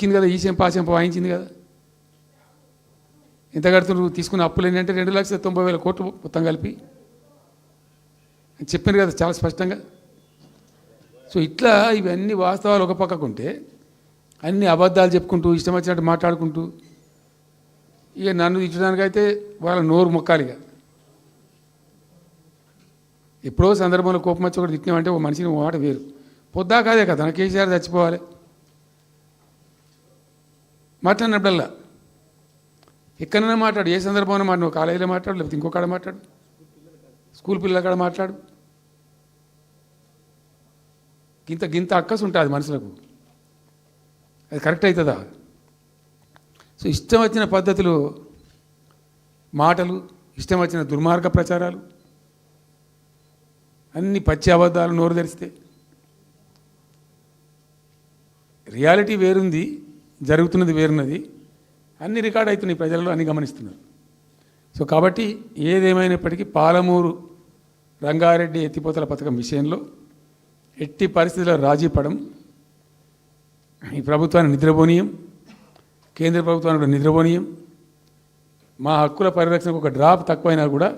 బతికింది కదా, ఈ చెంప ఆ చెంప వాయించింది కదా. ఎంత కడుతున్నారు? తీసుకున్న అప్పులు ఏంటంటే 2,90,000 కోట్లు మొత్తం కలిపి చెప్పాను కదా చాలా స్పష్టంగా. సో ఇట్లా ఇవన్నీ వాస్తవాలు ఒక పక్కకుంటే అన్ని అబద్ధాలు చెప్పుకుంటూ ఇష్టం వచ్చినట్టు మాట్లాడుకుంటూ ఇక నన్ను ఇచ్చడానికైతే వాళ్ళ నోరు మొక్కాలిగా. ఎప్పుడో సందర్భంలో కోపం వచ్చి ఒకటి తిట్టినామంటే ఒక మనిషిని మాట వేరు. పొద్దాకాదే కదా నా కేసీఆర్ చచ్చిపోవాలి మాట్లాడినప్పుడల్లా ఎక్కడైనా మాట్లాడు, ఏ సందర్భంలో మాట, నువ్వు కాలేజీలో మాట్లాడు, లేకపోతే ఇంకో కాడ మాట్లాడు, స్కూల్ పిల్లల కాడ మాట్లాడు. గింత అక్కసు ఉంటుంది మనుషులకు, అది కరెక్ట్ అవుతుందా? సో ఇష్టం వచ్చిన పద్ధతులు, మాటలు, ఇష్టం వచ్చిన దుర్మార్గ ప్రచారాలు, అన్ని పచ్చి అబద్ధాలు నోరు తెరిస్తే. రియాలిటీ వేరుంది, జరుగుతున్నది వేరున్నది, అన్ని రికార్డ్ అవుతున్నాయి, ప్రజలలో అన్ని గమనిస్తున్నారు. సో కాబట్టి ఏదేమైనప్పటికీ పాలమూరు రంగారెడ్డి ఎత్తిపోతల పథకం విషయంలో ఎట్టి పరిస్థితుల్లో రాజీ పడం. ఈ ప్రభుత్వాన్ని నిద్రపోనీయం, కేంద్ర ప్రభుత్వాన్ని కూడా నిద్రపోనీయం. మా హక్కుల పరిరక్షణకు ఒక డ్రాప్ తక్కువైనా కూడా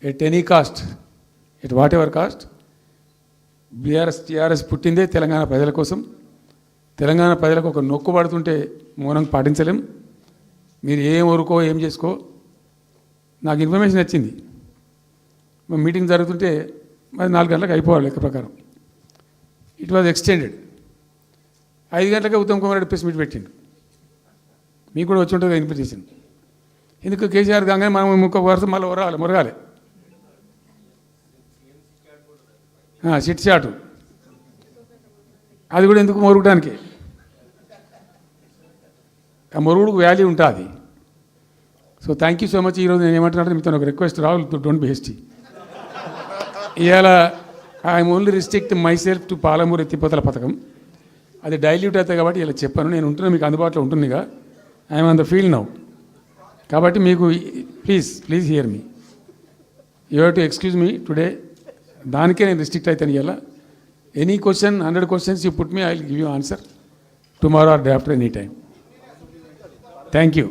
at any cost, at whatever cost, TRS పుట్టిందే తెలంగాణ ప్రజల కోసం. తెలంగాణ ప్రజలకు ఒక నొక్కు పడుతుంటే మౌనం పాటించలేం. మీరు ఏం ఊరుకో ఏం చేసుకో, నాకు ఇన్ఫర్మేషన్ వచ్చింది, మీటింగ్ జరుగుతుంటే మరి 4 గంటలకు అయిపోవాలి లెక్క ప్రకారం. It was extended. 5 గంటలకే ఉత్తమ్ కుమార్ రెడ్డి ప్రెస్ మీట్ పెట్టిండు. మీకు కూడా వచ్చి ఉంటుంది ఇన్విటేషన్. ఎందుకు కేసీఆర్ కాగానే మనం ఇంకొక వరుస మళ్ళీ మురగాలి చిట్ చాటు, అది కూడా ఎందుకు మొరగడానికి, ఆ మొరుగుడుకు వాల్యూ ఉంటుంది. So thank you so much. ఈరోజు నేను ఏమంటున్నాను, మీతో ఒక request, Rahul don't be hasty. ఇవాళ I'm only restrict my self to Palamuru ఎత్తిపోతల పథకం. అది డైల్యూట్ అవుతాయి కాబట్టి ఇలా చెప్పాను. నేను ఉంటున్నా, మీకు అందుబాటులో ఉంటుందిగా. I'm on the field now. కాబట్టి మీకు please here me. You have to excuse me today. దానికే నేను రిస్ట్రిక్ట్ అవుతాను. ఇవాళ any question, 100 questions you put me, I will give you answer tomorrow or day after, any time. Thank you.